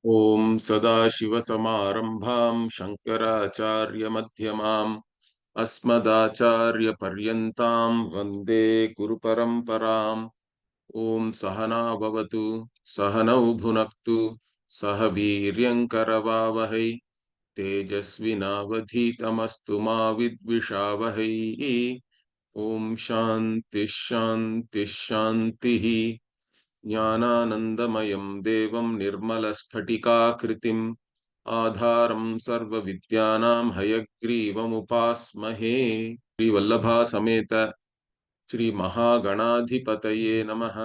Om Sadashiva-Samarambham Shankara-Acharya-Madhyamam Asmadacharya-Paryantam Vande Guru-Paramparam. Om Sahana Bhavatu Sahanau Bhunaktu Sahaviryankaravavahai Tejasvinavadhitamastu ma vidvishavahai. Om Shanti Shanti Shanti. ज्ञानानन्दमयं देवं निर्मलस्फटिकाकृतिम् आधारं सर्वविद्यानां हयग्रीवमुपास्महे। श्री वल्लभा समेत श्री महागणाधिपतये नमः।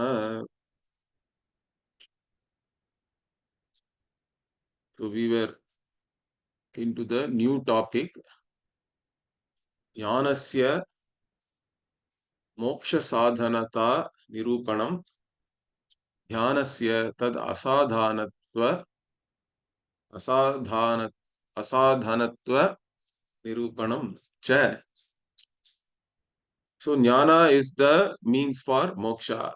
So we were into the new topic, jnAnasya moksha-sadhanatha-nirUpaNam, dhyAnasya tadasAdhanatva-nirUpaNam cha. So jnana is the means for moksha.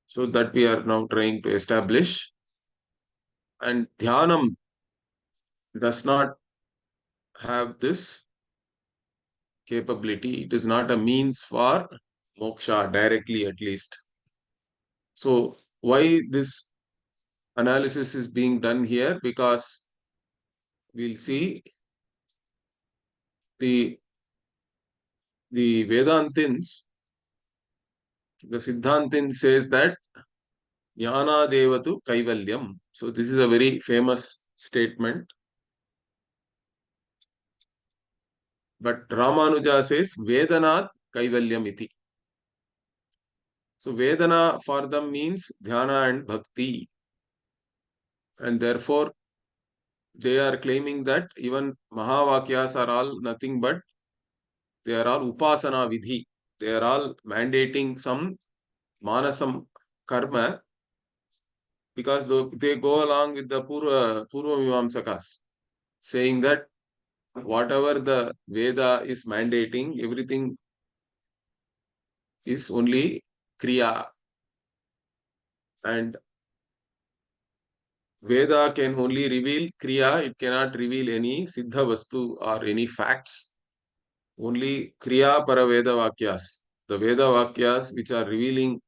So that we are now trying to establish. And dhyanam does not have this capability. It is not a means for moksha directly, at least. So why this analysis is being done here? Because we'll see the Vedantins, the Siddhantins says that jnana devatu kaivalyam. So this is a very famous statement. But Ramanuja says Vedanat Kaivalyam iti. So Vedana for them means dhyana and bhakti. And therefore they are claiming that even Mahavakyas are all nothing but they are all upasana vidhi. They are all mandating some manasam karma because they go along with the Purva Mimamsakas, saying that whatever the Veda is mandating, everything is only kriya. And Veda can only reveal kriya, it cannot reveal any siddha vastu or any facts. Only kriya para Veda vakyas. The Veda vakyas which are revealing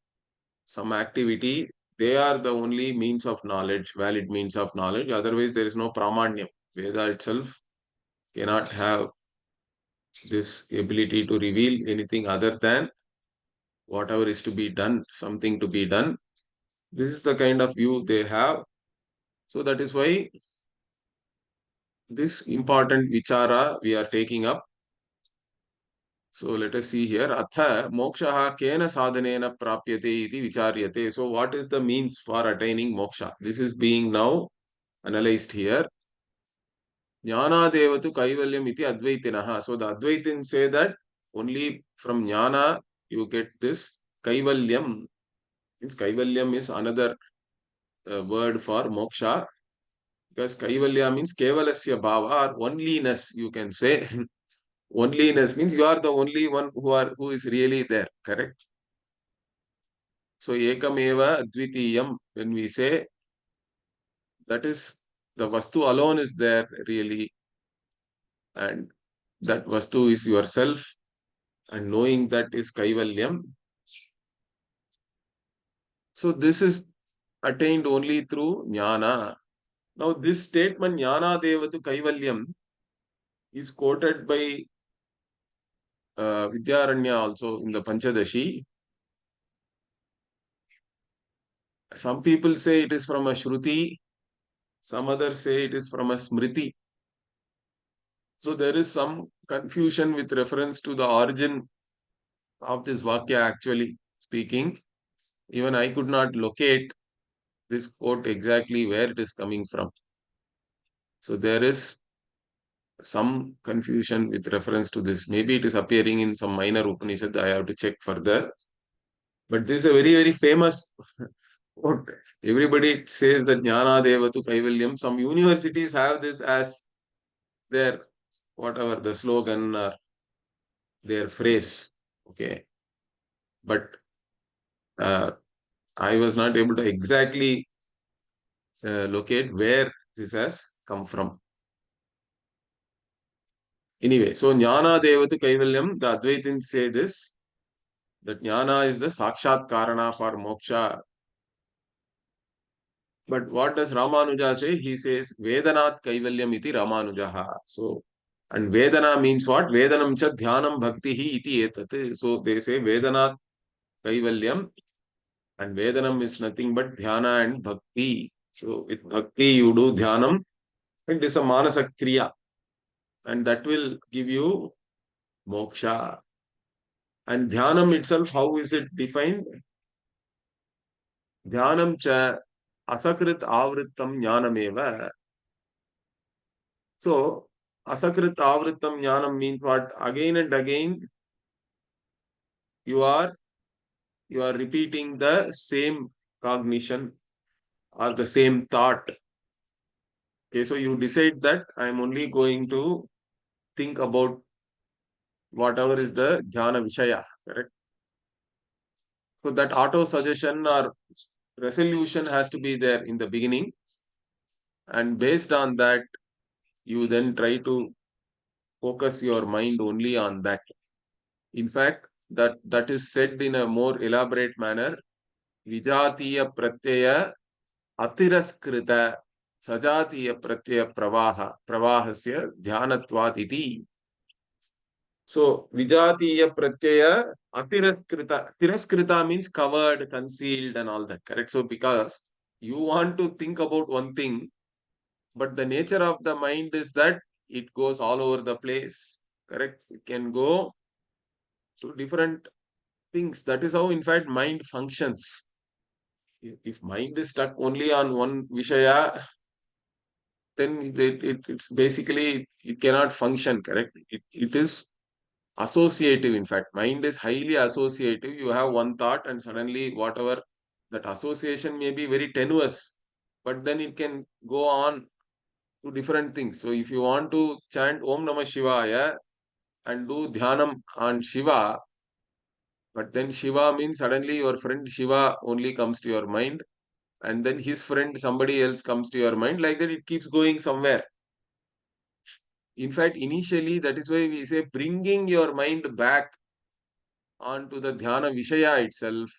some activity, they are the only means of knowledge, valid means of knowledge. Otherwise, there is no pramanyam. Veda itself cannot have this ability to reveal anything other than whatever is to be done, something to be done. This is the kind of view they have. So that is why this important vichara we are taking up. So let us see here. Atha moksha kena sadhanena prapyate iti vicharyate. So what is the means for attaining moksha? This is being now analyzed here. Jnana devatu kaivalyam iti advaitinaha. So the Advaitins say that only from jnana you get this kaivalyam. Means kaivalyam is another word for moksha. Because kaivalya means kevalasya bhava or onliness, you can say. Onliness means you are the only one who is really there, correct? So ekam eva advitiyam, when we say, that is the vastu alone is there really, and that vastu is yourself, and knowing that is kaivalyam. So this is attained only through jnana. Now this statement jnana devatu kaivalyam is quoted by Vidyaranya also in the Panchadashi. Some people say it is from a Shruti, some others say it is from a Smriti. So there is some confusion with reference to the origin of this Vakya actually speaking. Even I could not locate this quote exactly where it is coming from. So there is some confusion with reference to this. Maybe it is appearing in some minor Upanishad. I have to check further. But this is a very, very famous quote. Everybody says that Jnana Devatu Kaivalyam. Some universities have this as their, whatever the slogan or their phrase. Okay. But I was not able to exactly locate where this has come from. Anyway, so jnana devatu kaivalyam, the Advaitins say this, that jnana is the sakshat karana for moksha. But what does Ramanuja say? He says Vedanat Kaivalyam iti Ramanujaha. So, and Vedana means what? Vedanam cha dhyanam bhaktihi iti etat. So they say Vedanat Kaivalyam, and Vedanam is nothing but dhyana and bhakti. So with bhakti you do dhyanam. It is a manasa kriya, and that will give you moksha. And dhyanam itself, how is it defined? Dhyanam cha asakrit avrittam jnanameva. So, asakrit avrittam jnanam means what? Again and again, you are repeating the same cognition or the same thought. Okay, so you decide that I am only going to think about whatever is the jnana vishaya, correct? So that auto suggestion or resolution has to be there in the beginning, and based on that, you then try to focus your mind only on that. In fact, that is said in a more elaborate manner. Vijatiya pratyaya atiraskrita sajatiya pratyaya pravahasya dhyanatvat iti. So, vijatiya pratyaya atiraskrita. Tiraskrita means covered, concealed and all that, correct? So, because you want to think about one thing, but the nature of the mind is that it goes all over the place, correct? It can go to different things. That is how, in fact, mind functions. If mind is stuck only on one Vishaya, then it's basically, it cannot function, correct? It is associative, in fact. Mind is highly associative. You have one thought and suddenly whatever, that association may be very tenuous, but then it can go on to different things. So if you want to chant Om Namah Shivaya and do dhyanam on Shiva, but then Shiva means suddenly your friend Shiva only comes to your mind, and then his friend, somebody else comes to your mind. Like that, it keeps going somewhere. In fact, initially, that is why we say bringing your mind back onto the dhyana vishaya itself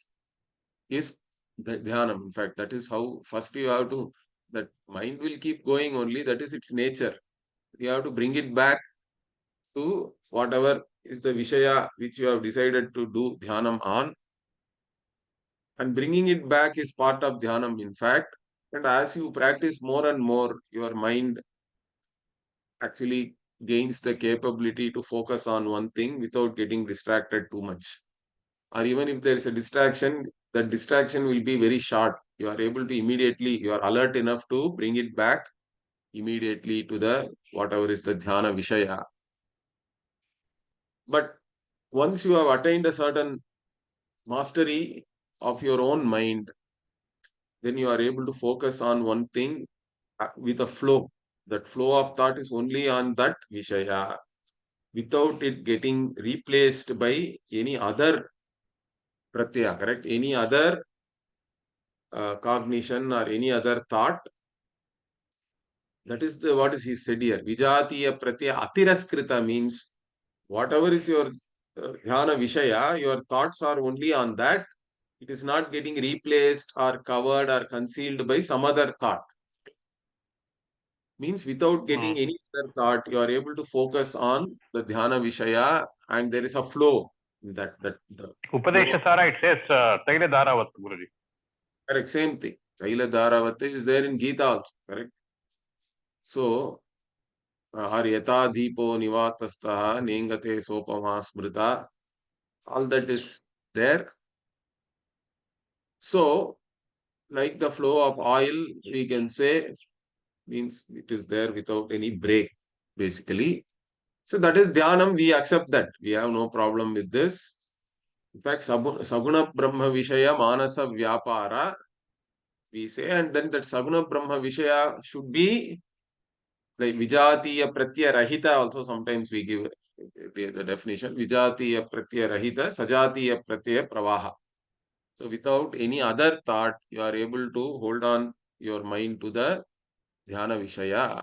is the dhyanam. In fact, that is how first you have to, that mind will keep going only, that is its nature. You have to bring it back to whatever is the vishaya which you have decided to do dhyanam on. And bringing it back is part of dhyanam, in fact. And as you practice more and more, your mind actually gains the capability to focus on one thing without getting distracted too much. Or even if there is a distraction, that distraction will be very short. You are able to immediately, you are alert enough to bring it back immediately to the whatever is the dhyana vishaya. But once you have attained a certain mastery of your own mind, then you are able to focus on one thing with a flow. That flow of thought is only on that Vishaya, without it getting replaced by any other pratyaya, correct? Any other cognition or any other thought. That is the what is he said here. Vijatiya pratyaya atiraskrita means whatever is your dhyana Vishaya, your thoughts are only on that. It is not getting replaced or covered or concealed by some other thought. Means without getting any other thought, you are able to focus on the dhyana vishaya, and there is a flow in that. The flow. Upadesha Sara, it says Taila Dharavat, Guruji. Correct, same thing. Taila Dharavate is there in Gita also, correct? So, Aryata Deepo Nivatastaha Nengate Sopama Smrita, all that is there. So, like the flow of oil, we can say, means it is there without any break, basically. So that is dhyanam, we accept that. We have no problem with this. In fact, Saguna Brahma Vishaya Manasa Vyapara, we say, and then that Saguna Brahma Vishaya should be like Vijatiya Pratyaya Rahita, also sometimes we give the definition. Vijatiya Pratyaya Rahita, Sajatiya Pratyaya Pravaha. So without any other thought, you are able to hold on your mind to the dhyana vishaya.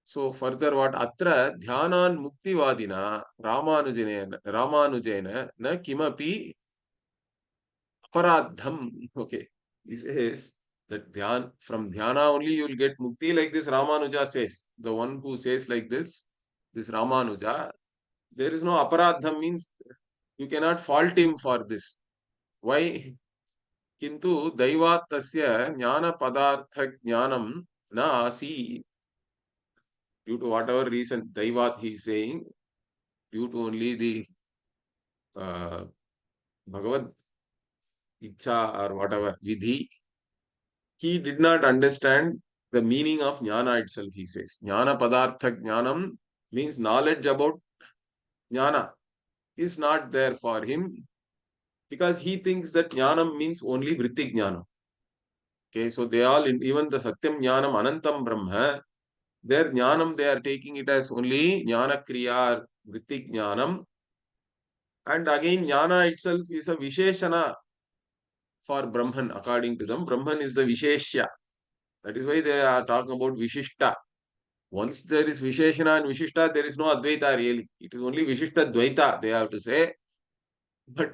So further what atra dhyanan muktivadina ramanujena na kimapi aparadham. Okay, this is that from dhyana only you will get mukti, like this Ramanuja says. The one who says like this Ramanuja, there is no aparadham, means you cannot fault him for this. Why? Kintu daivat tasya jnana padartha jnanam na asi. Due to whatever reason, daivat he is saying, due to only the Bhagavad Icha or whatever, Vidhi, he did not understand the meaning of jnana itself, he says. Jnana padartha jnanam means knowledge about jnana is not there for him because he thinks that jnanam means only vritti jnanam. Okay, so they all, even the satyam jnanam anantam brahma, their jnanam they are taking it as only jnana kriya or vritti jnanam. And again, jnana itself is a visheshana for Brahman, according to them. Brahman is the Visheshya. That is why they are talking about Vishishta. Once there is Visheshana and Vishishta, there is no Advaita really. It is only Vishishta Dvaita, they have to say. But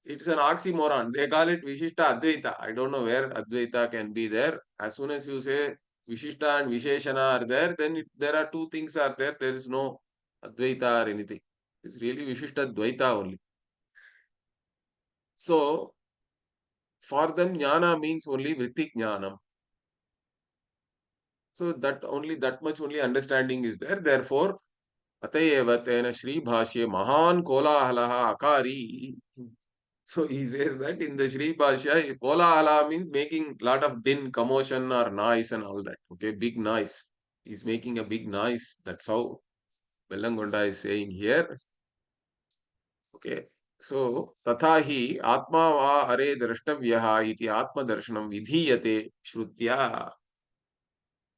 it's an oxymoron. They call it Vishishta Advaita. I don't know where Advaita can be there. As soon as you say Vishishta and Visheshana are there, then there are two things are there. There is no Advaita or anything. It's really Vishishta Dvaita only. So, for them, jnana means only vritti jnanam. So that much only understanding is there. Therefore, atayeva tena Shri Bhashye mahan kolahalaha akari. So he says that in the Shri Bhashya, kolahala means making lot of din, commotion or noise and all that. Okay, big noise. He's making a big noise. That's how Bellangonda is saying here. Okay. So, तथा हि आत्मा वा अरे द्रष्टव्यः इति आत्मदर्शनं विधीयते श्रुत्या.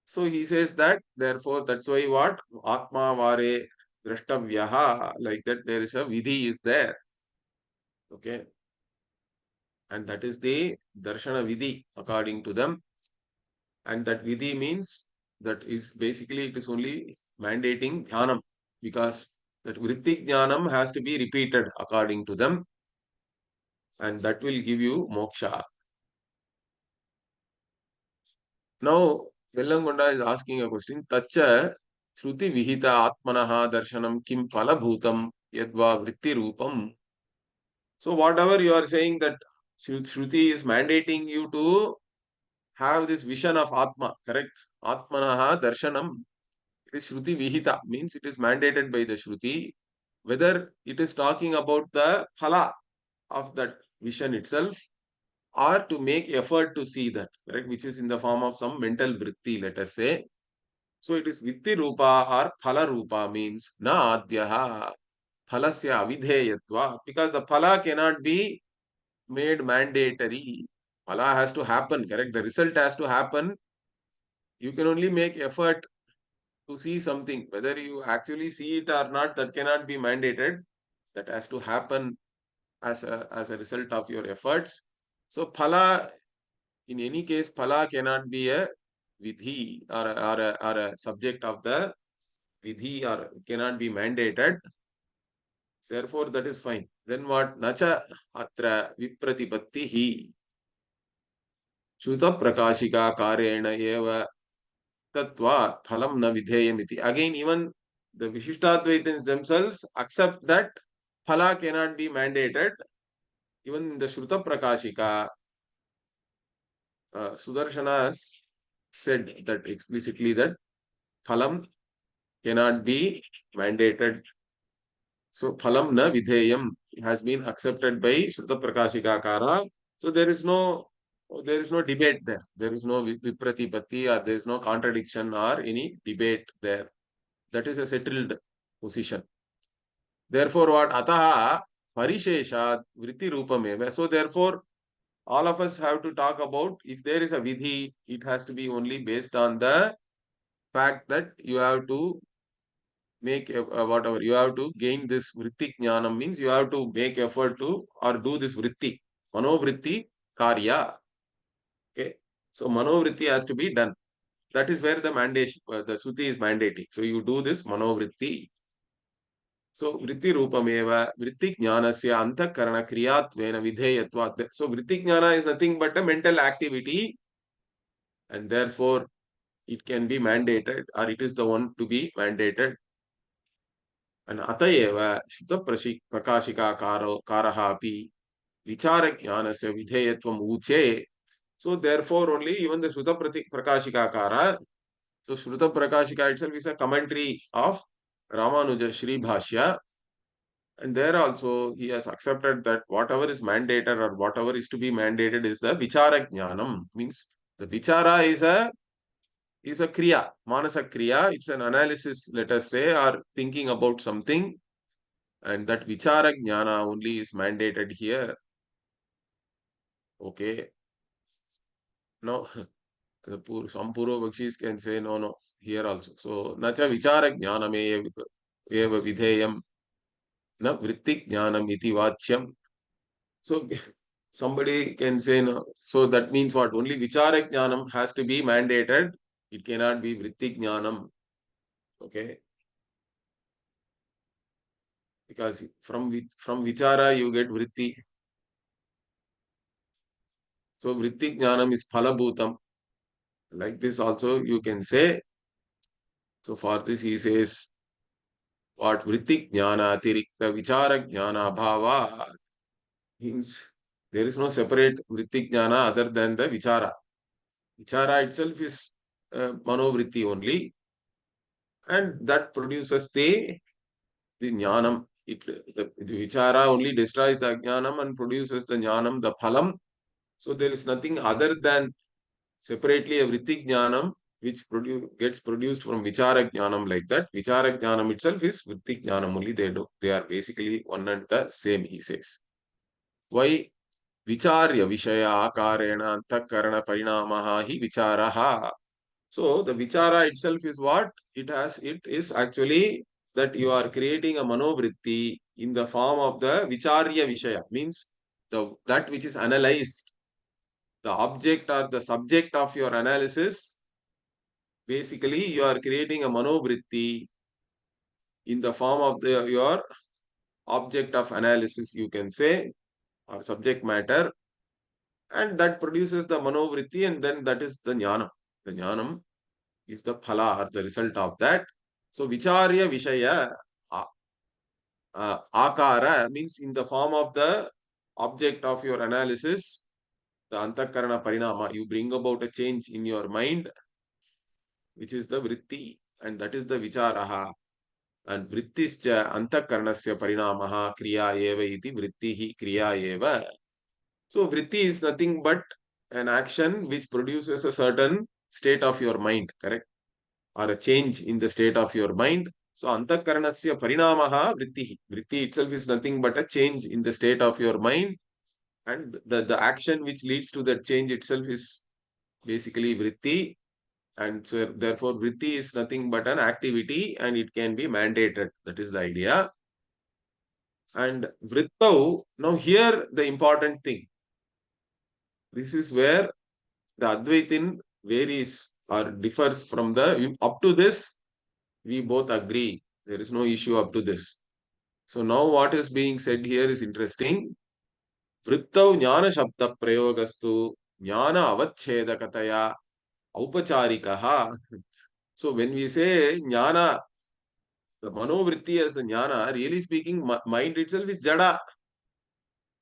So he says that, therefore, that's why what? Atma vare drashtavyaha, like that there is a vidhi is there. Okay. And that is the darshana vidhi, according to them. And that vidhi means that is basically it is only mandating jnanam, because that vritti jnanam has to be repeated according to them. And that will give you moksha. Now, Vellangonda is asking a question. Tacha Shruti Vihita Atmanaha Darshanam Kim Phalabhutam Yadva Vritti Rupam. So, whatever you are saying that Shruti is mandating you to have this vision of Atma, correct? Atmanaha Darshanam. It is Shruti Vihita, means it is mandated by the Shruti. Whether it is talking about the phala of that vision itself, or to make effort to see that, correct, which is in the form of some mental vritti, let us say. So it is vitti rupa or phala rupa, means na adyaha phalasya avidheyatva, because the phala cannot be made mandatory. Phala has to happen, correct? The result has to happen. You can only make effort to see something. Whether you actually see it or not, that cannot be mandated. That has to happen as a result of your efforts. So phala, in any case, phala cannot be a vidhi or a subject of the vidhi, or cannot be mandated. Therefore, that is fine. Then what? Nacha atra vipratipattihi Shruta prakashika karena eva tatva phalam na vidheyamiti. Again, even the Vishishtadvaitins themselves accept that phala cannot be mandated. Even in the Shruta Prakashika, Sudarshana has said that explicitly that phalam cannot be mandated. So phalam na vidheyam has been accepted by Shruta Prakashika Kara. So there is no debate there. There is no vipratipatti, or there is no contradiction or any debate there. That is a settled position. Therefore, what ataha parisheshat vritti rupameva. So therefore, all of us have to talk about, if there is a vidhi, it has to be only based on the fact that you have to make whatever you have to gain this vritti jnanam, means you have to make effort to or do this vritti, manovritti karya. Okay, so manovritti has to be done. that is where the mandation, the Suti is mandating. So you do this manovritti. So vritti rupameva, vritti jnanasya antakarana kriyatvena vidheyatvat. So vritti jnana is nothing but a mental activity, and therefore it can be mandated, or it is the one to be mandated. And atayeva shuddha prakashika karaha api vichara jnanasya vidheyatvam uche. So therefore only even the Shuddha Prakashika Kara, so Shruta Prakashika itself is a commentary of Ramanuja Shri Bhashya, and there also he has accepted that whatever is mandated or whatever is to be mandated is the Vichara Jnanam. Means the Vichara is a Kriya, Manasa Kriya, it's an analysis, let us say, or thinking about something, and that Vichara Jnana only is mandated here. Okay. Now, some Purva can say no, here also. So, nacha vichara jnanam eva vidheyam, na vritti jnanam iti vachyam. So, somebody can say no. So, that means what? Only vichara jnanam has to be mandated. It cannot be vritti jnanam. Okay. Because from vichara you get vritti. So, vritti jnanam is phalabhutam. Like this also you can say. So, for this he says, what vritti jnana atirikta vichara jnana bhava means there is no separate vritti jnana other than the vichara. Vichara itself is manovritti only, and that produces the jnanam. The vichara only destroys the jnanam and produces the jnanam, the phalam. So there is nothing other than separately a vritti jnanam which gets produced from vichara jnanam like that. Vichara jnanam itself is vritti jnanam only. They are basically one and the same, he says. Why? Vicharya Vishaya Akarena Antakarana Parinamaha hi Vicharaha. So the Vichara itself is what? It is actually that you are creating a manovritti in the form of the Vicharya Vishaya, means that which is analyzed, the object or the subject of your analysis. Basically, you are creating a manovritti in the form of your object of analysis, you can say, or subject matter, and that produces the manovritti, and then that is the jnanam. The jnanam is the phala or the result of that. So vicharya vishaya akara means in the form of the object of your analysis, the antakarana parinama, you bring about a change in your mind, which is the vritti, and that is the vicharaha. And vrittischa antakaranasya parinamaha kriya eva iti vrittihi kriya eva. So vritti is nothing but an action which produces a certain state of your mind, correct? Or a change in the state of your mind. So antakaranasya parinamaha vrittihi. Vritti itself is nothing but a change in the state of your mind, and the action which leads to that change itself is basically vritti. And so therefore vritti is nothing but an activity and it can be mandated. That is the idea. And vrittau, now here the important thing. This is where the Advaitin varies or differs from the, up to this, we both agree. There is no issue up to this. So now what is being said here is interesting. Vrittau jnana shabda prayogastu jnana avachedakataya aupacharikaha. So when we say jnana, the manovritti as a jnana, really speaking, mind itself is jada.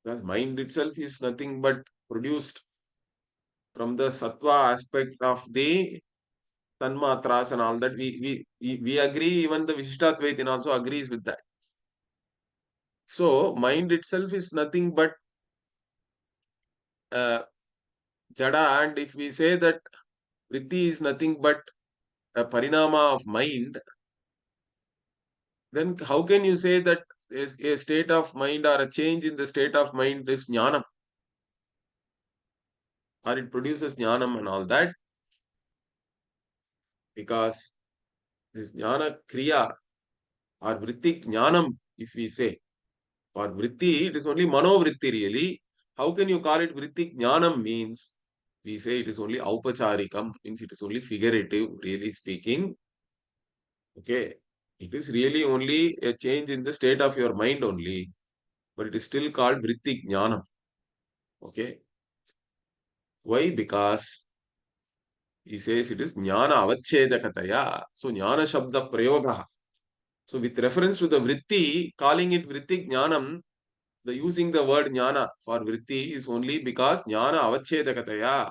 Because mind itself is nothing but produced from the sattva aspect of the tanmatras and all that. We agree, even the Vishishtadvaitin also agrees with that. So mind itself is nothing but jada, and if we say that vritti is nothing but a parinama of mind, then how can you say that a state of mind or a change in the state of mind is jnanam, or it produces jnanam and all that? Because this jnana kriya or vritti jnanam, if we say, for vritti, it is only manovritti really. How can you call it vritti jnanam means we say it is only aupacharikam, means it is only figurative, really speaking. Okay. It is really only a change in the state of your mind only, but it is still called vritti jnanam. Okay. Why? Because he says it is jnana avachedakataya. So jnana shabda prayoga. So with reference to the vritti, calling it vritti jnanam, the using the word jnana for vritti is only because jnana avachedakataya,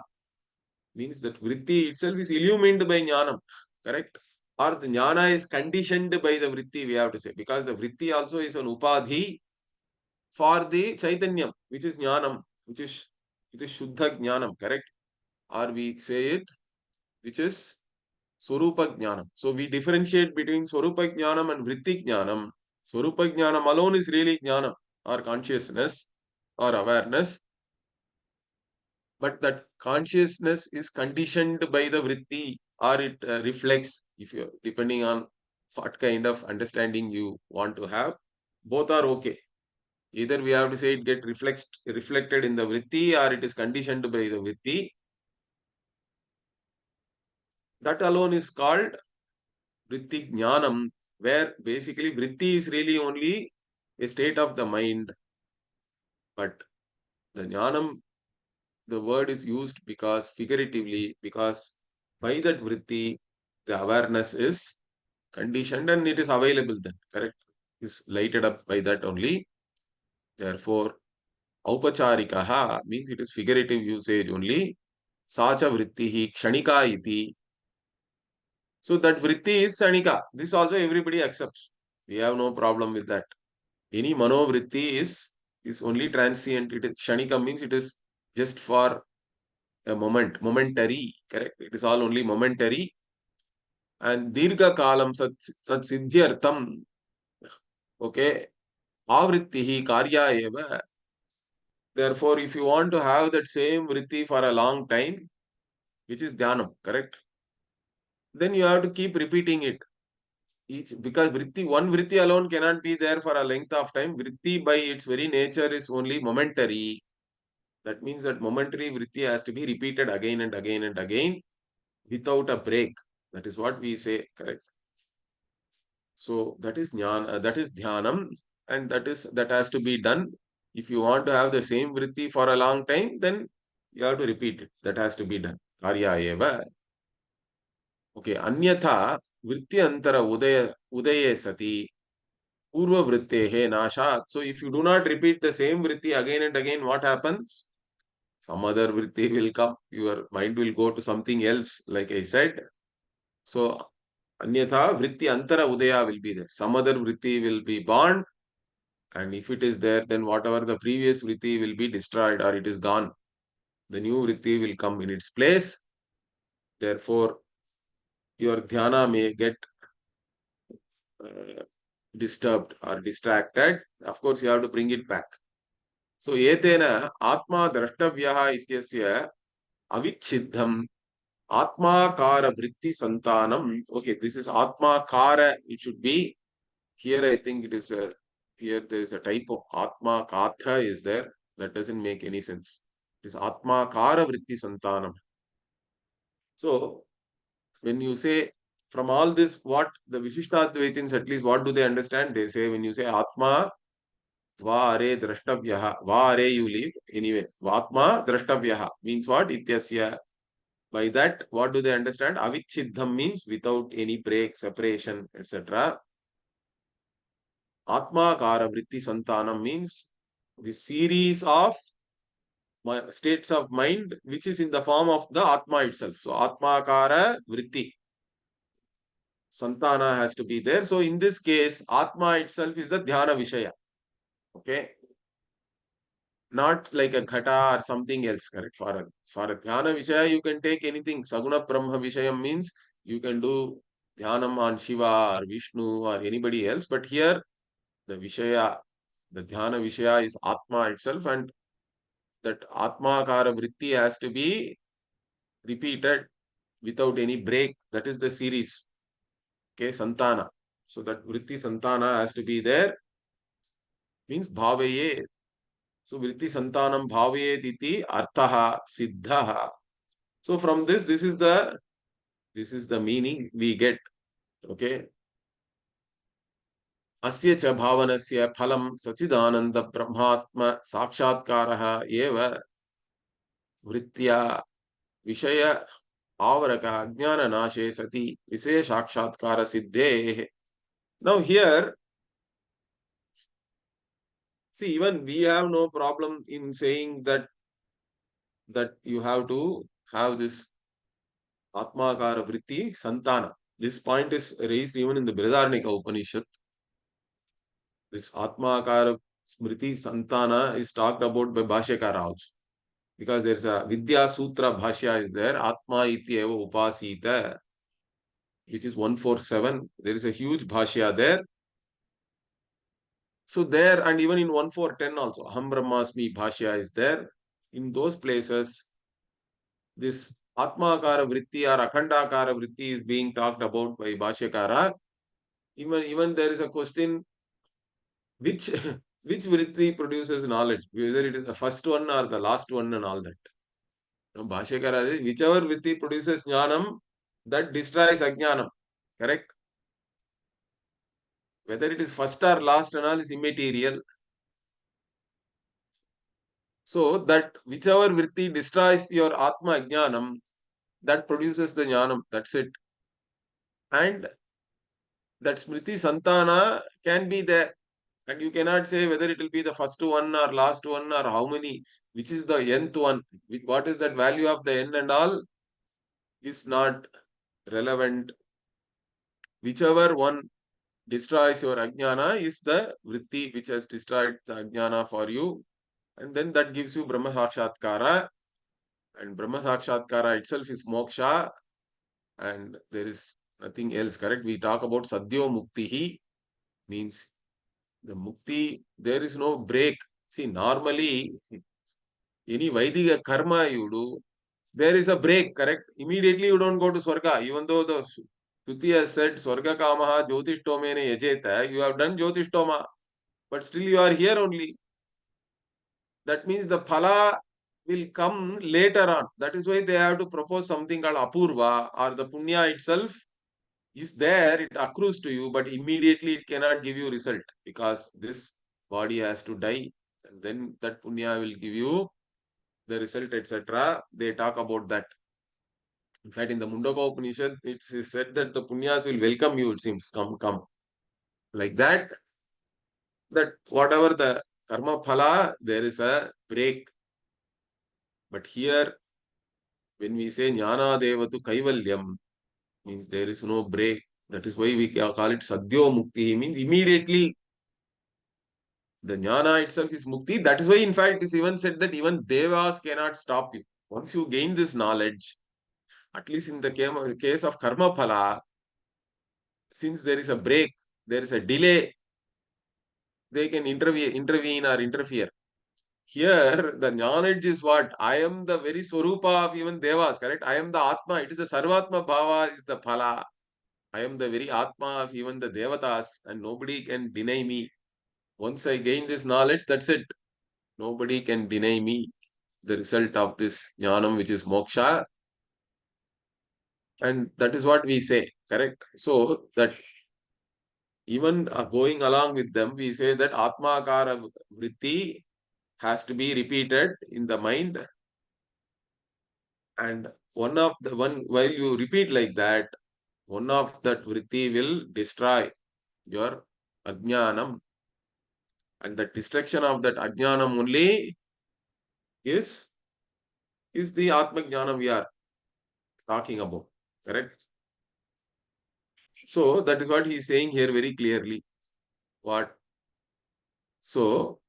means that vritti itself is illumined by jnanam. Correct? Or the jnana is conditioned by the vritti, we have to say, because the vritti also is an upadhi for the chaitanyam, which is jnanam, which is it is shuddha jnanam, correct? Or we say it, which is Swarupa Jnanam. So we differentiate between Swarupa Jnanam and Vritti Jnanam. Swarupa Jnanam alone is really Jnanam or consciousness or awareness, but that consciousness is conditioned by the Vritti, or it reflects, if you depending on what kind of understanding you want to have. Both are okay. Either we have to say it get reflected in the Vritti, or it is conditioned by the Vritti. That alone is called Vritti Jnanam, where basically Vritti is really only a state of the mind. But the Jnanam, the word is used because figuratively, because by that Vritti, the awareness is conditioned and it is available then, correct? Is lighted up by that only. Therefore, Aupacharikaha means it is figurative usage only. Sacha Vrittihi Kshanika iti. So that Vritti is Kshanika. This also everybody accepts. We have no problem with that. Any manovritti is only transient. It is kshanika, means it is just for a moment, momentary, correct? It is all only momentary. And dirgha kalam sat siddhyartham, okay, avrittihi karya eva. Therefore, if you want to have that same vritti for a long time, which is dhyanam, correct? Then you have to keep repeating it. Because one vritti alone cannot be there for a length of time. Vritti by its very nature is only momentary. That means that momentary vritti has to be repeated again and again and again without a break. That is what we say, correct? So that is that is dhyanam, and that has to be done. If you want to have the same vritti for a long time, then you have to repeat it. That has to be done. Karya eva. Okay. Anyatha vritti antara udaye sati purva vrittehe nashat. So if you do not repeat the same vritti again and again, what happens? Some other vritti will come. Your mind will go to something else, like I said. So, anyatha vritti antara udaya will be there. Some other vritti will be born, and if it is there, then whatever the previous vritti will be destroyed or it is gone. The new vritti will come in its place. Therefore, your dhyana may get uh, disturbed or distracted. Of course, you have to bring it back. So, etena atma drashtavyaha ityasya avichhiddham Atmakara Vritti Santanam. Okay, this is Atmakara. It should be here. I think it is a here. There is a typo. Atmakatha is there. That doesn't make any sense. It is Atmakara Vritti Santanam. So when you say from all this, what the Vishishtadvaitins at least what do they understand? They say when you say Atma va are drashtavyaha, va are you leave anyway. Vatma drashtavyaha means what? Ityasya. By that, what do they understand? Avichhiddham means without any break, separation, etc. Atmakara vritti santanam means the series of states of mind which is in the form of the Atma itself. So, Atmakara vritti santana has to be there. So, in this case, Atma itself is the dhyana vishaya. Okay. Not like a ghata or something else, correct? For a dhyana vishaya, you can take anything. Saguna Brahma Vishayam means you can do dhyanam on Shiva or Vishnu or anybody else. But here, the Vishaya, the dhyana Vishaya is Atma itself, and that Atmakara Vritti has to be repeated without any break. That is the series. Okay, Santana. So that Vritti Santana has to be there, means Bhavaye. So vritti santanam bhavayet iti arthaha siddhaha. So from this is the meaning we get. Okay. Asya cha bhavanasya phalam sachidananda brahmatma sakshatkarah eva vritya vishaya avaraka jnana nashe sati visaya sakshatkara siddhe. Now here, see, even we have no problem in saying that you have to have this Atmakara Vritti Santana. This point is raised even in the Brihadaranyaka Upanishad. This Atmakara Smriti Santana is talked about by Bhashyakara also. Because there's a Vidya Sutra Bhashya is there, Atma Ityeva Upasita, which is 147. There is a huge Bhashya there. So there, and even in 1410 also, Aham Brahmasmi Bhashya is there. In those places, this Atmakara Vritti or Akhandakara Vritti is being talked about by Bhashyakara. Even there is a question, which which vritti produces knowledge, whether it is the first one or the last one and all that. Now, Bhashyakara says, whichever vritti produces jnanam, that destroys ajnanam. Correct? Whether it is first or last and all is immaterial. So that whichever vritti destroys your atma ajnanam, that produces the jnanam. That's it. And that smriti santana can be there. And you cannot say whether it will be the first one or last one or how many, which is the nth one, what is that value of the n and all is not relevant. Whichever one destroys your ajnana is the vritti which has destroyed the ajnana for you. And then that gives you Brahma Sakshatkara. And Brahma Sakshatkara itself is moksha. And there is nothing else, correct? We talk about Sadhyo Muktihi, means the mukti, there is no break. See, normally, any Vaidika karma you do, there is a break, correct? Immediately you don't go to Swarga, even though the Shruti has said Swarga Kamaha Jyotishtomene Yajeta, you have done Jyotishtoma, but still you are here only. That means the phala will come later on. That is why they have to propose something called Apurva, or the Punya itself is there, it accrues to you, but immediately it cannot give you result because this body has to die, and then that Punya will give you the result, etc. They talk about that. In fact, in the Mundaka Upanishad, it is said that the Punyas will welcome you, it seems, come, come. Like that, that whatever the karma phala, there is a break. But here, when we say jnana devatu kaivalyam, means there is no break. That is why we call it sadhyo mukti, means immediately the jnana itself is mukti. That is why, in fact, it is even said that even devas cannot stop you. Once you gain this knowledge, at least in the case of karma phala, since there is a break, there is a delay, they can intervene or interfere. Here, the knowledge is what? I am the very swarupa of even devas, correct? I am the atma. It is the sarvatma bhava is the phala. I am the very atma of even the devatas, and nobody can deny me. Once I gain this knowledge, that's it. Nobody can deny me the result of this jnanam, which is moksha. And that is what we say, correct? So that even going along with them, we say that atmakara vritti has to be repeated in the mind. And while you repeat like that, one of that vritti will destroy your ajnanam. And the destruction of that ajnanam only is the atma jnana we are talking about, correct? So that is what he is saying here very clearly. What? So,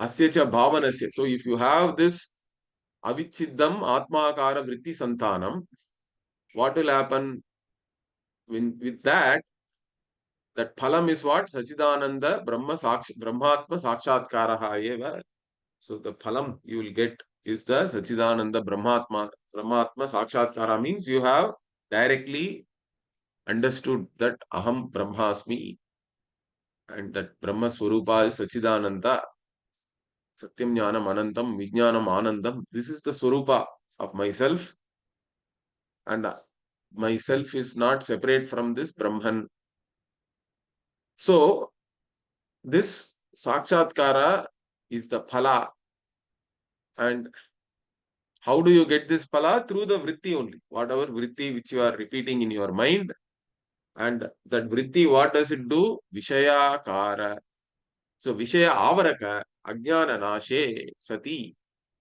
asyacha bhavanasya. So if you have this avichiddam atmakara vritti santanam, what will happen with that? That phalam is what? Sachidananda Brahmatma Sakshatkaraha eva. So the phalam you will get is the Sachidananda Brahmatma. Brahmatma Sakshatkara means you have directly understood that Aham Brahmasmi, and that Brahma Swarupa is Sachidananda, Satyam Jnanam Anantam, Vijnanam Anandam. This is the Swarupa of myself, and myself is not separate from this Brahman. So this Sakshatkara is the phala. And how do you get this phala? Through the vritti only. Whatever vritti which you are repeating in your mind. And that vritti, what does it do? Vishayakara. So Vishaya avaraka ajnana nashe sati.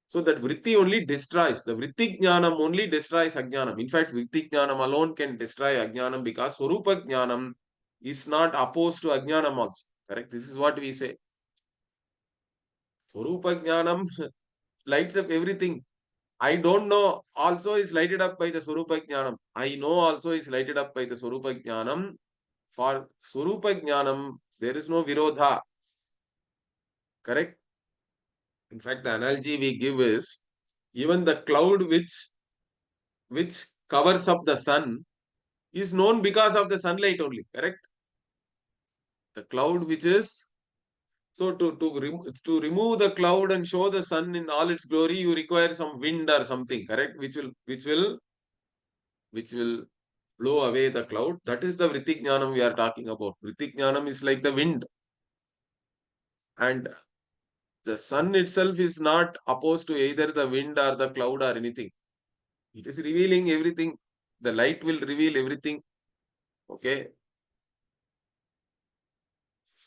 So that vritti only destroys. The vritti jnanam only destroys ajnanam. In fact, vritti jnanam alone can destroy ajnanam because swarupa jnanam is not opposed to ajnanam also. Correct? This is what we say. Swarupa jnanam lights up everything. I don't know also is lighted up by the Swarupa Jnanam. I know also is lighted up by the Swarupa Jnanam. For Swarupa Jnanam, there is no Virodha. Correct? In fact, the analogy we give is even the cloud which covers up the sun is known because of the sunlight only. Correct? The cloud which is so to remove the cloud and show the sun in all its glory, you require some wind or something. Correct? Which will blow away the cloud. That is the Vritti Jnanam we are talking about. Vritti Jnanam is like the wind. And the sun itself is not opposed to either the wind or the cloud or anything. It is revealing everything. The light will reveal everything. Okay.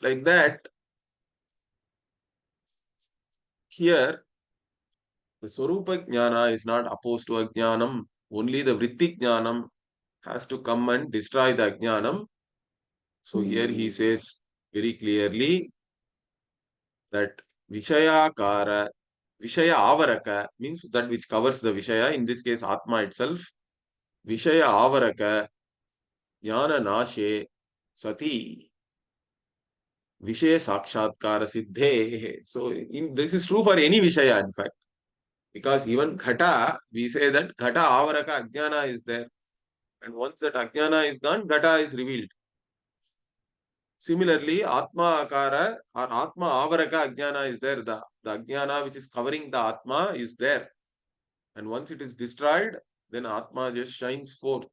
Like that, here, the Swarupa Jnana is not opposed to Ajnanam. Only the Vritti Jnanam has to come and destroy the Ajnanam. So here he says very clearly that Vishayakara, Vishaya Avaraka means that which covers the Vishaya, in this case Atma itself. Vishaya Avaraka Jnana Nashe Sati Vishaya Sakshatkara Siddhe. So this is true for any Vishaya in fact. Because even Ghata, we say that Ghata Avaraka Ajnana is there. And once that Ajnana is gone, Ghata is revealed. Similarly, Atma Akara or Atma Avaraka Ajnana is there. The Ajnana which is covering the Atma is there. And once it is destroyed, then Atma just shines forth.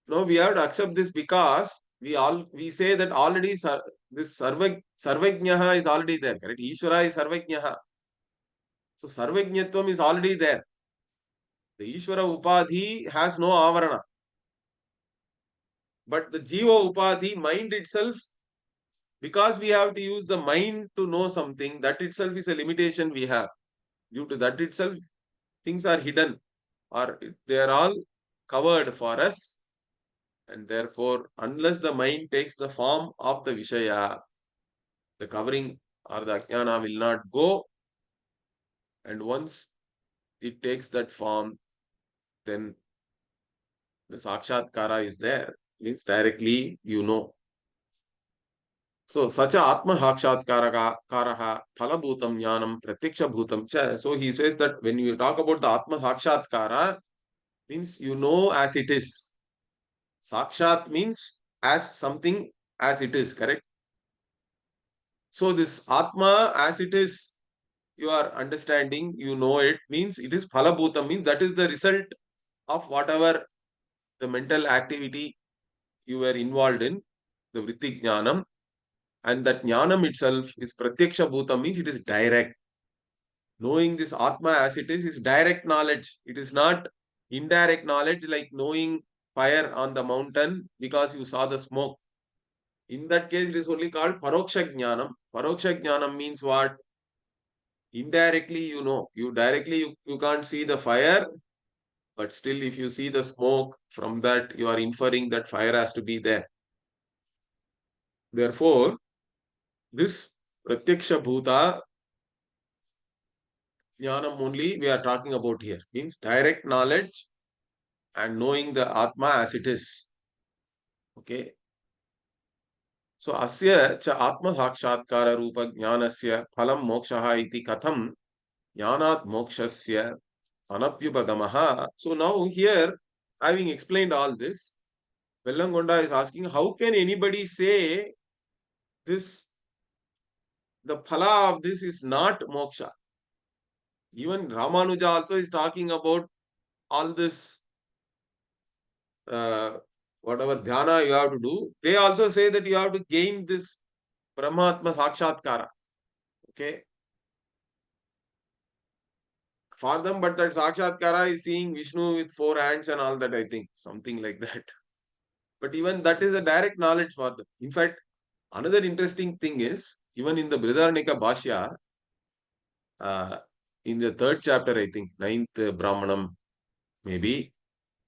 Now we have to accept this because we say that already this Sarvajnaha is already there. Correct? Ishvara is Sarvajnaha. So Sarvajnatvam is already there. The Ishvara Upadhi has no avarana. But the Jiva Upadhi, mind itself, because we have to use the mind to know something, that itself is a limitation we have. Due to that itself, things are hidden or they are all covered for us. And therefore, unless the mind takes the form of the Vishaya, the covering or the Ajnana will not go. And once it takes that form, then the Sakshatkara is there. Means directly you know. So, Sacha Atma Sakshatkaraha Phalabhutam Jnanam Pratiksha Bhutam Cha. So, he says that when you talk about the Atma Sakshatkara, means you know as it is. Sakshat means as something as it is, correct? So, this Atma as it is, you are understanding, you know it, means it is Phalabhutam, means that is the result of whatever the mental activity you were involved in, the Vritti Jnanam. And that Jnanam itself is Pratyaksha Bhutam, means it is direct. Knowing this Atma as it is direct knowledge. It is not indirect knowledge like knowing fire on the mountain because you saw the smoke. In that case, it is only called Paroksha Jnanam. Paroksha Jnanam means what? Indirectly, you know. You directly, you can't see the fire, but still if you see the smoke, from that you are inferring that fire has to be there. Therefore, this Pratyaksha Bhuta Jnanam only we are talking about here. Means direct knowledge and knowing the Atma as it is. Okay. So, asya cha Atma Sakshatkara Rupa jnAnasya phalam mokshaha iti katham jnanat mokshasya anapyupagamaha. So, now here, having explained all this, Vellangonda is asking, how can anybody say this, the phala of this is not moksha? Even Ramanuja also is talking about all this whatever dhyana you have to do, they also say that you have to gain this Brahmatma Sakshatkara. Okay. For them, but that Sakshatkara is seeing Vishnu with 4 hands and all that, I think. Something like that. But even that is a direct knowledge for them. In fact, another interesting thing is, even in the Brihadaranyaka-Bhashya, in the 3rd chapter, I think, 9th Brahmanam, maybe,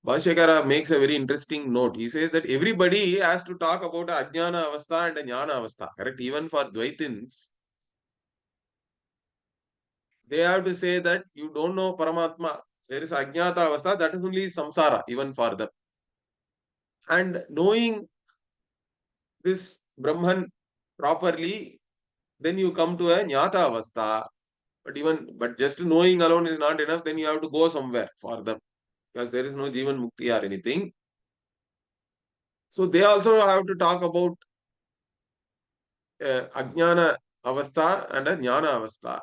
Bhashyakara makes a very interesting note. He says that everybody has to talk about a Ajnana Avastha and a Jnana Avastha. Correct? Even for Dvaitins, they have to say that you don't know Paramatma. There is Ajnata Avastha, that is only samsara, even for them. And knowing this Brahman properly, then you come to a Jnata Avastha. But just knowing alone is not enough, then you have to go somewhere for them. Because there is no Jivan Mukti or anything. So they also have to talk about Ajnana Avastha and a Jnana Avastha.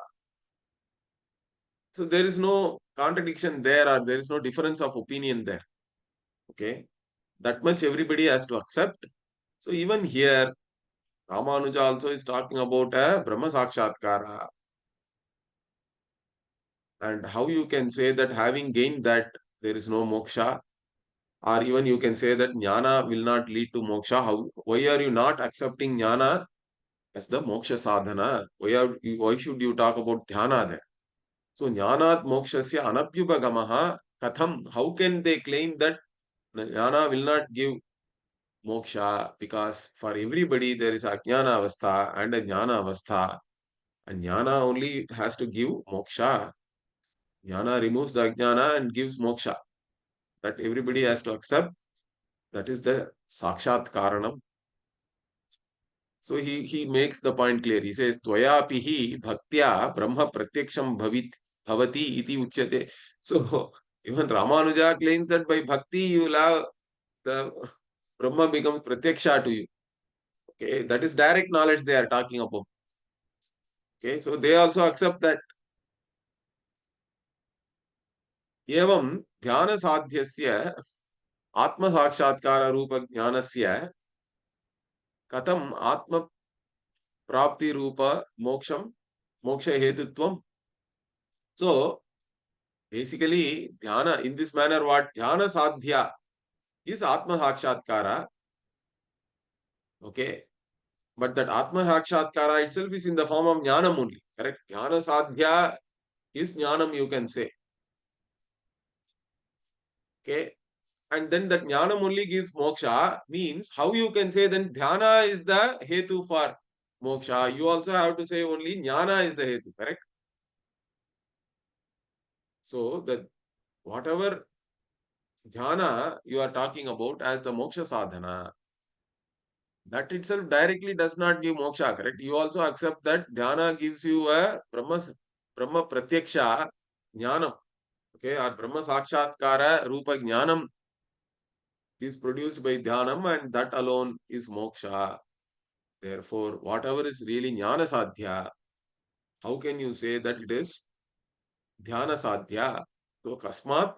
So there is no contradiction there, or there is no difference of opinion there. Okay. That much everybody has to accept. So even here, Ramanuja also is talking about a Brahma Sakshatkara. And how you can say that having gained that, there is no moksha. Or even you can say that jnana will not lead to moksha. Why are you not accepting jnana as the moksha sadhana? Why should you talk about dhyana there? So jnanat mokshasya anapyupagamaha katham. How can they claim that jnana will not give moksha? Because for everybody there is a jnana avastha and a jnana avastha. And jnana only has to give moksha. Jnana removes the ajnana and gives moksha. That everybody has to accept. That is the sakshat karanam. So he makes the point clear. He says, Tvayapihi bhaktya brahma pratyaksham bhavati iti uchyate. So even Ramanuja claims that by bhakti you will have the Brahma becomes pratyaksha to you. Okay, that is direct knowledge they are talking about. Okay, so they also accept that. एवं ध्यान साध्यस्य आत्म साक्षात्कार रूप ज्ञानस्य कथम आत्म प्राप्ति रूप मोक्ष हेतुत्वम. So basically, dhyana, in this manner, what dhyana sadhya is Atma Sakshatkara. Okay. But that Atma Sakshatkara itself is in the form of jnanam only. Correct? Dhyana sadhya is jnanam, you can say. Okay. And then that jnanam only gives moksha, means how you can say then dhyana is the hetu for moksha. You also have to say only jnana is the hetu. Correct? So that whatever dhyana you are talking about as the moksha sadhana, that itself directly does not give moksha, correct? You also accept that dhyana gives you a Brahma pratyaksha jnanam, okay, or Brahma sakshatkara rupa jnanam is produced by dhyanam, and that alone is moksha. Therefore, whatever is really jnana sadhya, how can you say that it is dhyana sadhya? So, kasmat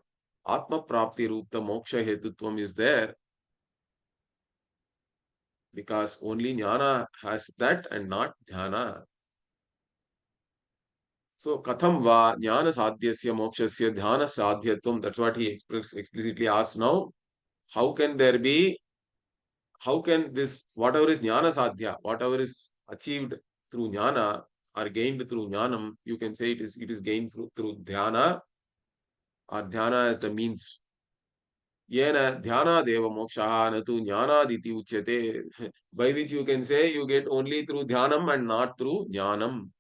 atma prapti rupta moksha hetutvam is there, because only jnana has that and not dhyana. So, katham va jnana sadhyasya mokshasya dhyana sadhyatvam. That's what he explicitly asks now. How can there be, how can this, whatever is jnana sadhya, whatever is achieved through jnana or gained through jnanam, you can say it is gained through dhyana, or dhyana as the means. Yena dhyana deva moksha natu jnanaditi uchyate. By which you can say you get only through dhyanam and not through jnanam.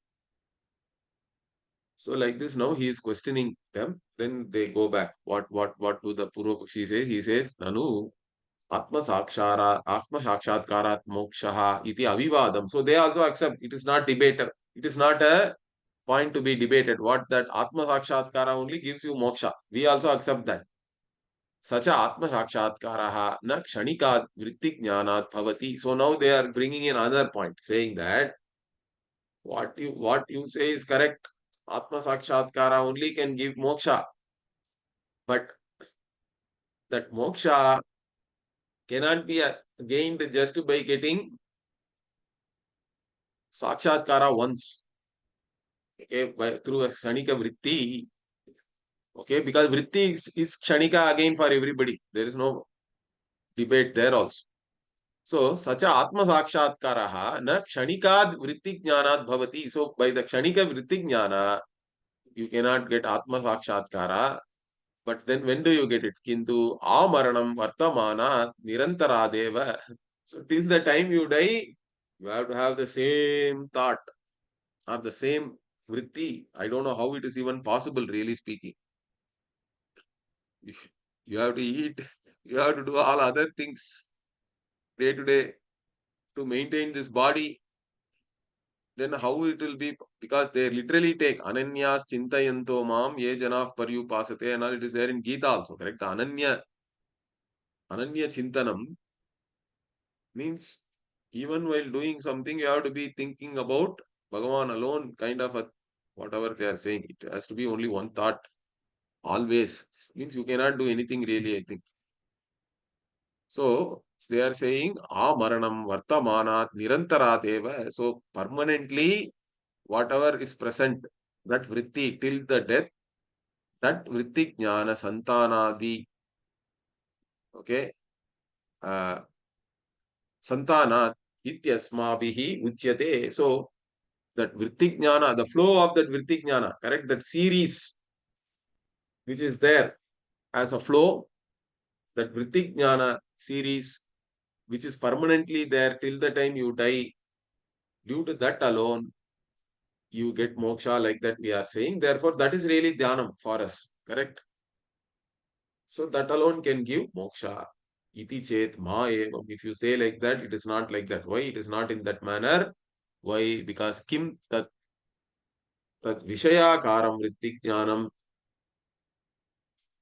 So like this, now he is questioning them. Then they go back. What do the Purva Pakshi say? He says, Nanu Atma Sakshatkarat Mokshaha iti avivadam. So they also accept it is not debated. It is not a point to be debated. What that Atma Sakshatkara only gives you moksha. We also accept that. Sacha Atma Sakshatkaraha na kshanika vritti jnanat bhavati. So now they are bringing in another point, saying that what you say is correct. Atma Sakshatkara only can give moksha. But that moksha cannot be gained just by getting sakshatkara once. Okay, through a kshanika vritti. Okay, because vritti is kshanika again for everybody. There is no debate there also. So, sacha atma sakshatkaraha na kshanikad vritti jnanat bhavati. So, by the kshanika vritti jnana, you cannot get atma sakshatkara. But then when do you get it? Kintu amaranam vartamana nirantaradeva. So, till the time you die, you have to have the same thought or the same vritti. I don't know how it is even possible, really speaking. You have to eat, you have to do all other things day to day to maintain this body. Then how it will be? Because they literally take ananyas chintayanto mam ye janaf paryupasate, and all it is there in Gita also, correct? The ananya chintanam means even while doing something, you have to be thinking about Bhagavan alone, kind of a whatever they are saying. It has to be only one thought always. Means you cannot do anything really, I think. So they are saying amaranam vartamanat nirantarat eva. So permanently whatever is present, that vritti till the death, that vritti jnana santanadi, okay, uh, santanat ityasmabihi uchyate. So that vritti jnana, the flow of that vritti jnana, correct, that series which is there as a flow, that vritti jnana series which is permanently there till the time you die, due to that alone you get moksha, like that we are saying. Therefore that is really dhyanam for us, correct? So that alone can give moksha. Iti chet ma evam. If you say like that, it is not like that. Why? It is not in that manner. Why? Because kim tat vishayakaram vritti jnanam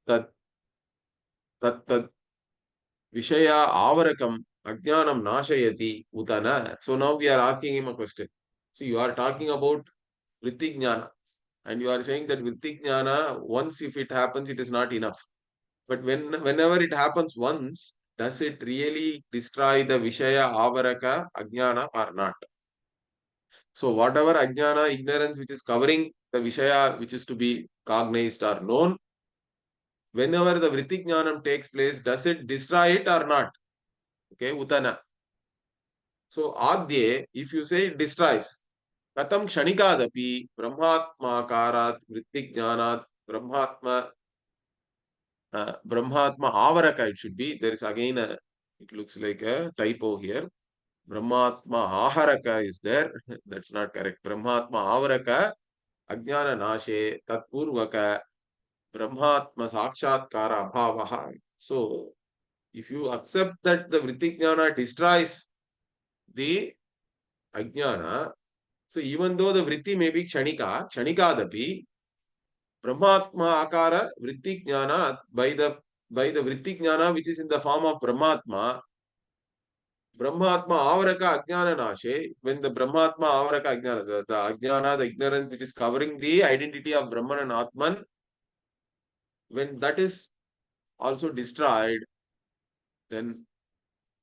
tat tat vishaya avarakam ajnanam nashayati utana. So now we are asking him a question. See, you are talking about vritti jnana, and you are saying that vritti jnana, once if it happens, it is not enough. But whenever it happens once, does it really destroy the Vishaya, Avaraka, Ajnana or not? So whatever Ajnana, ignorance which is covering the Vishaya which is to be cognized or known, whenever the Vritti Jnanam takes place, does it destroy it or not? Okay, Utana. So Adye, if you say it destroys, Katam Kshanikadapi, Brahmatma Karat, Vritti Jnanat, Brahmatma Avaraka, it should be. There is again it looks like a typo here. Brahmatma Aharaka is there. That's not correct. Brahmatma Avaraka, Ajnana Nashe, Tatpurvaka, Brahmatma Sakshatkara Bhavaha. So, if you accept that the Vritijnana destroys the Ajnana, so even though the Vritti may be Kshanikadapi, Brahmatma Akara Vritijnana, by the Vritijnana which is in the form of Brahmatma, Brahmatma Avaraka Ajnana Nashe, when the Brahmatma Avaraka Ajnana, the Ajnana, the ignorance which is covering the identity of Brahman and Atman, when that is also destroyed, then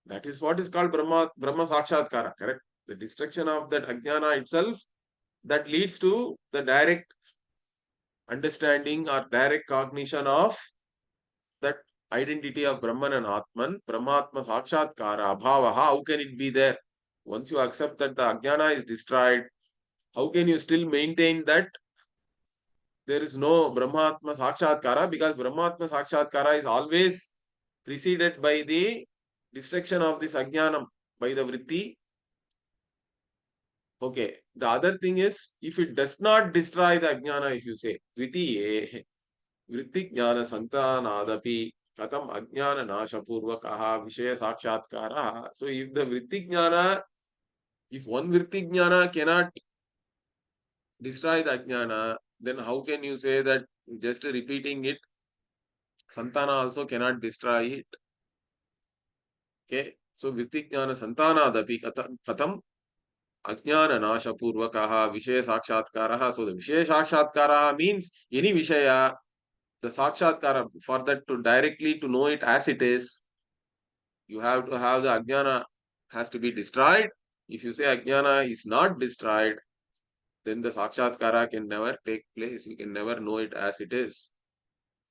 that is what is called Brahma Sakshatkara, correct? The destruction of that Ajnana itself, that leads to the direct understanding or direct cognition of that identity of Brahman and Atman, Brahmatma Sakshatkara, Abhavaha. How can it be there? Once you accept that the Ajnana is destroyed, how can you still maintain that there is no Brahmatma Sakshatkara? Because Brahmatma Sakshatkara is always preceded by the destruction of this Ajnanam, by the Vritti. Okay. The other thing is, if it does not destroy the Ajnana, if you say, Dvitiye, Vritti Jnana Santanadapi, Katam Ajnana Nasha Purvakaha, Vishaya Sakshatkara. So if the Vritti Jnana, if one Vritti Jnana cannot destroy the Ajnana, then how can you say that just repeating it, Santana also cannot destroy it? Okay. So Vritti Jnana Santanadapi Katam Ajnana Nasha Purvakaha Vishaya Sakshatkaraha. So the Vishaya Sakshatkaraha means any Vishaya, the Sakshatkara, for that to directly to know it as it is, You have to have the ajnana has to be destroyed. If you say ajnana is not destroyed, then the sakshatkara can never take place. You can never know it as it is.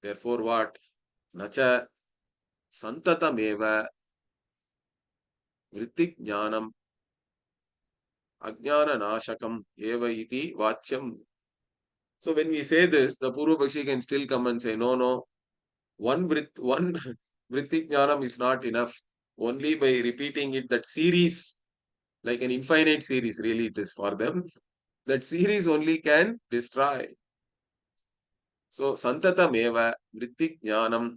Therefore, what? Nacha santatameva vritti jnanam ajnana nashakam eva iti vachyam. So when we say this, the Purva Bakshi can still come and say, no, no, one vritti jnanam is not enough. Only by repeating it, that series, like an infinite series, really it is for them. That series only can destroy. So santatameva vritti jnanam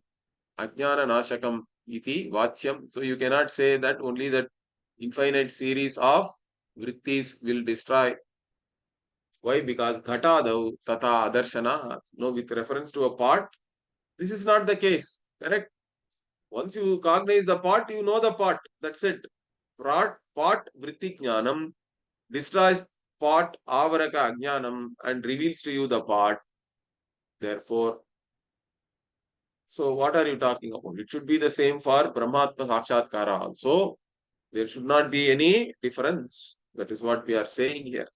ajnana nashakam iti vachyam. So you cannot say that only that infinite series of vrittis will destroy. Why? Because ghatadau tata adarshana. No, with reference to a part, this is not the case. Correct? Once you cognize the part, you know the part. That's it. Part vritti jnanam destroys part avaraka ajnanam and reveals to you the part. Therefore, so what are you talking about? It should be the same for Brahmatma Sakshatkara also. There should not be any difference. That is what we are saying here.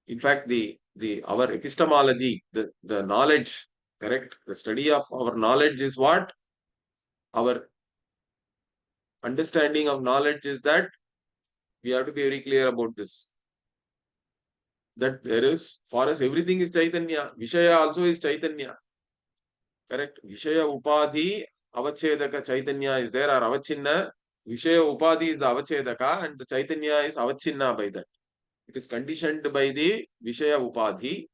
In fact, the our epistemology, the knowledge, correct? The study of our knowledge is what? Our understanding of knowledge is that we have to be very clear about this. That there is, for us, everything is Chaitanya. Vishaya also is Chaitanya. Correct? Vishaya Upadhi, Avachedaka Chaitanya is there, or Avachinna. Vishaya Upadhi is the Avachedaka, and the Chaitanya is Avachinna by that. It is conditioned by the Vishaya Upadhi.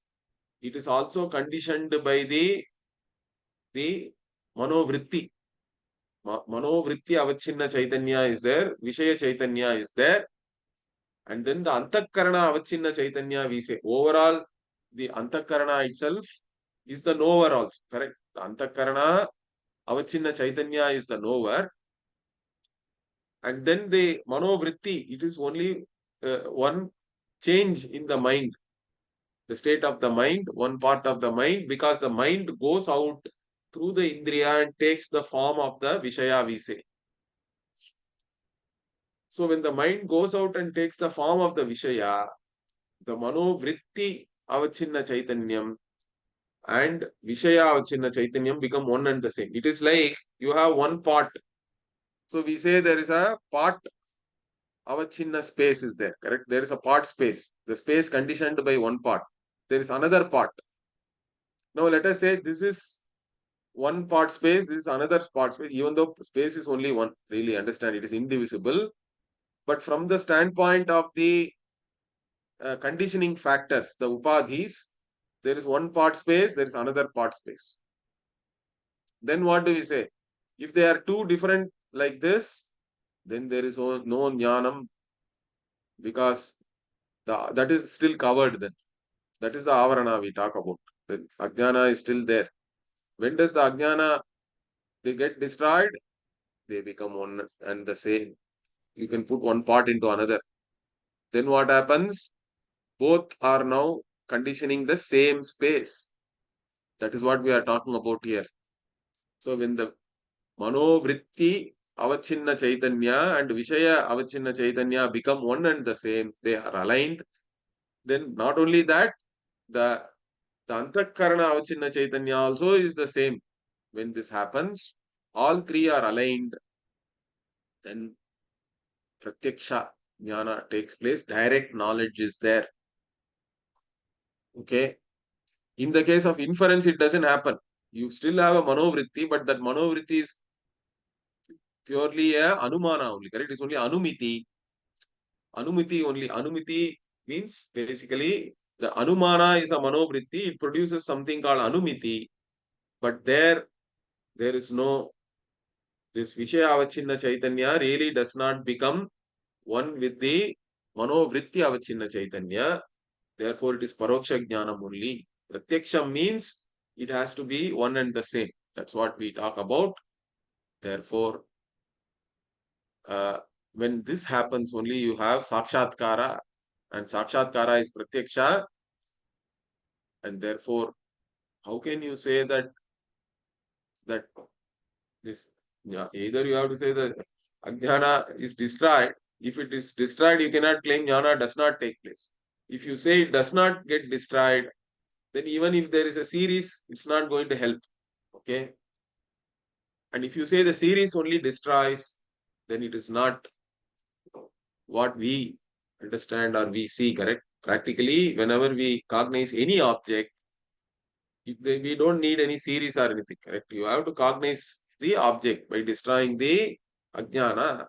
It is also conditioned by the Manovritti. Manovritti Avachinna Chaitanya is there, Vishaya Chaitanya is there, and then the Antakarana Avachinna Chaitanya we say. Overall, the Antakarana itself is the knower also. Correct? The Antakarana Avachinna Chaitanya is the knower. And then the Manovritti, it is only one change in the mind, the state of the mind, one part of the mind, because the mind goes out through the Indriya and takes the form of the Vishaya, we say. So when the mind goes out and takes the form of the Vishaya, the Manovritti Avachinna Chaitanyam and Vishaya Avachinna Chaitanyam become one and the same. It is like you have one part. So we say there is a part Avachinna space is there, correct? There is a part space. The space conditioned by one part. There is another part. Now let us say this is one part space, this is another part space, even though space is only one, really understand it is indivisible. But from the standpoint of the conditioning factors, the upadhis, there is one part space, there is another part space. Then what do we say? If they are two different like this, then there is no jnanam, because that is still covered then. That is the avarana we talk about. The ajnana is still there. When does the ajnana they get destroyed? They become one and the same. You can put one part into another. Then what happens? Both are now conditioning the same space. That is what we are talking about here. So when the manovritti avachinna chaitanya and vishaya avachinna chaitanya become one and the same, they are aligned. Then not only that, the antakarana avachinna chaitanya also is the same. When this happens, all three are aligned. Then pratyaksha jnana takes place. Direct knowledge is there. Okay. In the case of inference, it doesn't happen. You still have a manovritti, but that manovritti is purely a anumana only, correct? It's only anumiti. Anumiti only. Anumiti means basically the anumana is a manovritti. It produces something called anumiti. But there is no, this Vishaya Avachinna Chaitanya really does not become one with the manovritti Avachinna Chaitanya. Therefore, it is paroksha jnanam only. Pratyaksha means it has to be one and the same. That's what we talk about. Therefore, when this happens, only you have sakshatkara, and sakshatkara is pratyaksha, and therefore, how can you say that this Yeah, either you have to say the ajnana is destroyed. If it is destroyed, you cannot claim jnana does not take place. If you say it does not get destroyed, then even if there is a series, it's not going to help. Okay. And if you say the series only destroys, then it is not what we understand or we see, correct? Practically, whenever we cognize any object, we don't need any series or anything, correct? You have to cognize the object by destroying the ajnana.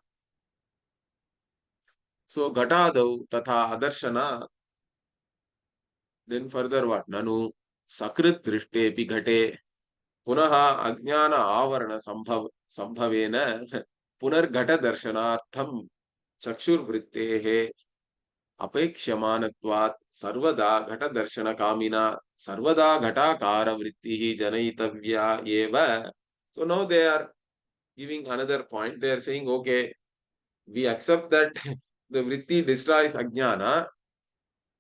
So, ghatadau tatha adarshana, then further what? Nanu sakrit drishte ghate punaha ajnana avarana sambhavena punarghata darshanartham chakshur vrittehe अपेक्ष्यमानत्वात् सर्वदा घटदर्शनकामिना सर्वदा घटाकारवृत्तिः जनयितव्या एव. So now they are giving another point. They are saying, okay, we accept that the vritti destroys ajnana,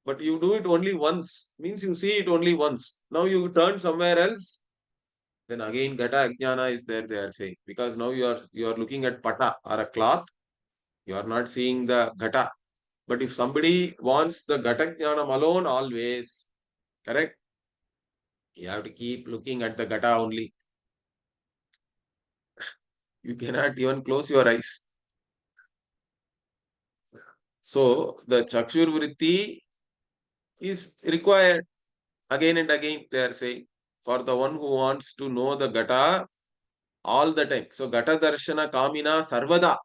but you do it only once. Means you see it only once. Now you turn somewhere else, then again ghata ajnana is there, they are saying. Because now you are looking at pata or a cloth, you are not seeing the ghata. But if somebody wants the Gata Jnanam alone always, correct? You have to keep looking at the Gata only. You cannot even close your eyes. So the Chakshur Vritti is required again and again, they are saying, for the one who wants to know the Gata all the time. So Gata Darshana Kamina Sarvada.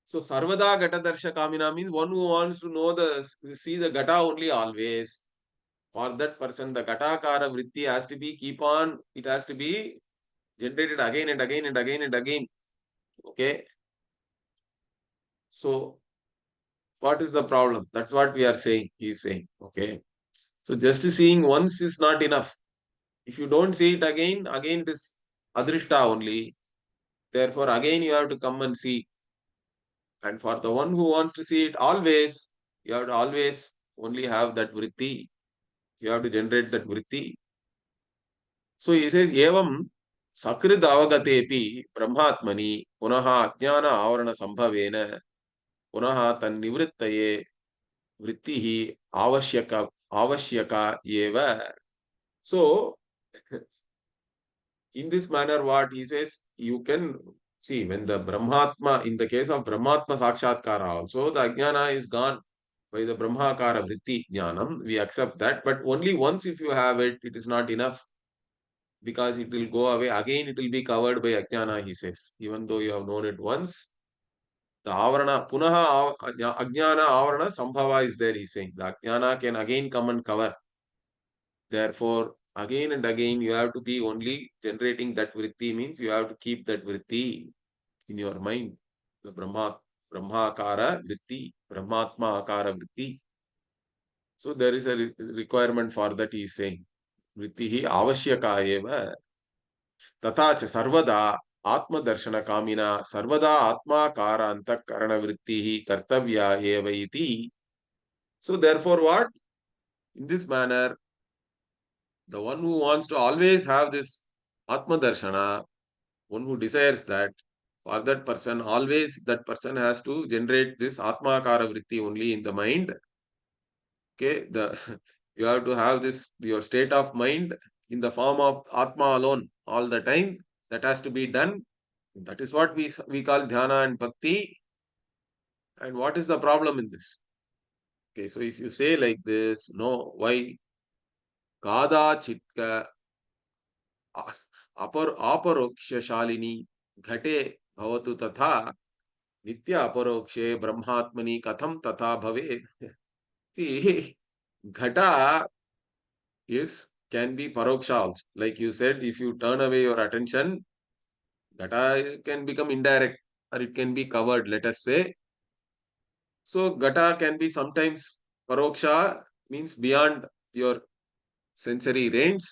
So Sarvada Gata Darsha Kamina means one who wants to know see the Gata only always. For that person, the Gatakara Vritti has to be it has to be generated again and again and again and again. Okay. So what is the problem? That's what we are saying. He is saying. Okay. So just seeing once is not enough. If you don't see it again it is adrishta only. Therefore, again you have to come and see. And for the one who wants to see it always, you have to always only have that vritti. You have to generate that vritti. So he says, evam sakrid avagatepi brahmatmani punaha ajnana avarana sambhavena पुनः तन्निवृत्तये वृत्तिः आवश्यका एव. So in this manner what he says, you can see when the Brahmatma, in the case of Brahmatma Sakshatkara also, the Ajnana is gone by the Brahmakara Vritti Jnanam. We accept that, but only once if you have it, it is not enough because it will go away. Again, it will be covered by Ajnana, he says. Even though you have known it once, the avarana, punaha ajnana avarana sambhava is there, he's saying. The ajnana can again come and cover. Therefore, again and again, you have to be only generating that vritti, means you have to keep that vritti in your mind. The Brahmakara vritti, Brahmatma akara vritti. So there is a requirement for that, he is saying. Vrittihi avashyaka eva. तथा च सर्वदा आत्मदर्शन कामिना सर्वदा आत्माकार अंतःकरण वृत्ति ही कर्तव्या एव इति. So therefore what? In this manner, the one who wants to always have this Atma Darshana, one who desires that, for that person, always that person has to generate this Atmakara Vritti only in the mind. Okay, you have to have this, your state of mind in the form of Atma alone all the time. That has to be done. That is what we call dhyana and bhakti. And what is the problem in this? Okay, so if you say like this, no, why? Kada chitka aparoksha shalini ghate bhavatu tatha nitya aparokshe brahmatmani katham tatha bhaved. See, ghata can be paroksha also. Like you said, if you turn away your attention, ghata can become indirect or it can be covered, let us say. So gata can be sometimes paroksha, means beyond your sensory range,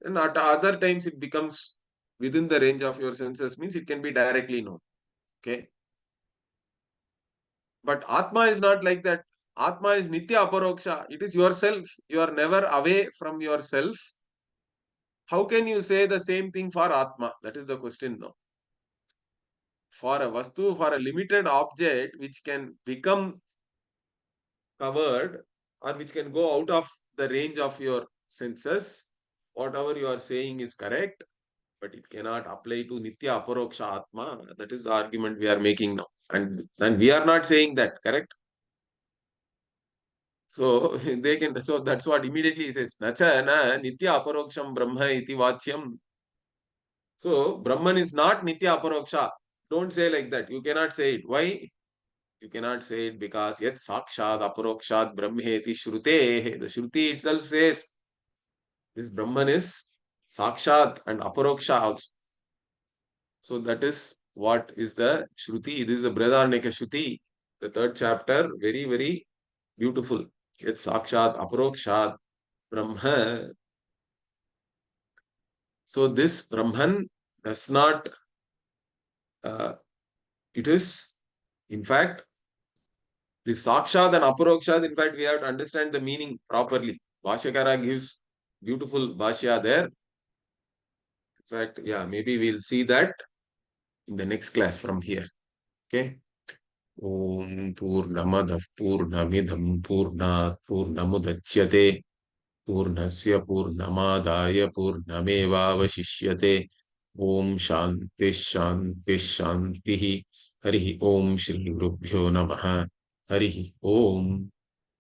and at other times it becomes within the range of your senses, means it can be directly known. Okay. But Atma is not like that. Atma is nitya aparoksha. It is yourself. You are never away from yourself. How can you say the same thing for Atma? That is the question now. For a vastu, for a limited object which can become covered or which can go out of the range of your senses, whatever you are saying is correct, but it cannot apply to Nitya Aparoksha Atma. That is the argument we are making now. And we are not saying that, correct? So they can, so that's what immediately he says. Nacha na Nitya Aparoksham Brahma iti Vachyam. So Brahman is not Nitya Aparoksha. Don't say like that. You cannot say it. Why? You cannot say it because yet Sakshad Aparokshad Brahmeti Shrute. The Shruti itself says this Brahman is Sakshat and Aparoksha also. So that is what is the Shruti. This is the Brihadaranyaka Shruti. The third chapter, very, very beautiful. Yet Sakshat Aparokshat Brahma. So this Brahman does not, it is, in fact, the Sakshad and Aparokshad, in fact, we have to understand the meaning properly. Bhashyakara gives beautiful Bhashya there. In fact, yeah, maybe we'll see that in the next class from here. Okay. Om Purnamadav Purnamidham Purnat Purnamudachyate Purnasya Purnamadaya Purnamevavashishyate Om Shanti Shanti Shanti Harihi Om Shri Gurubhyo Namaha Harihi Om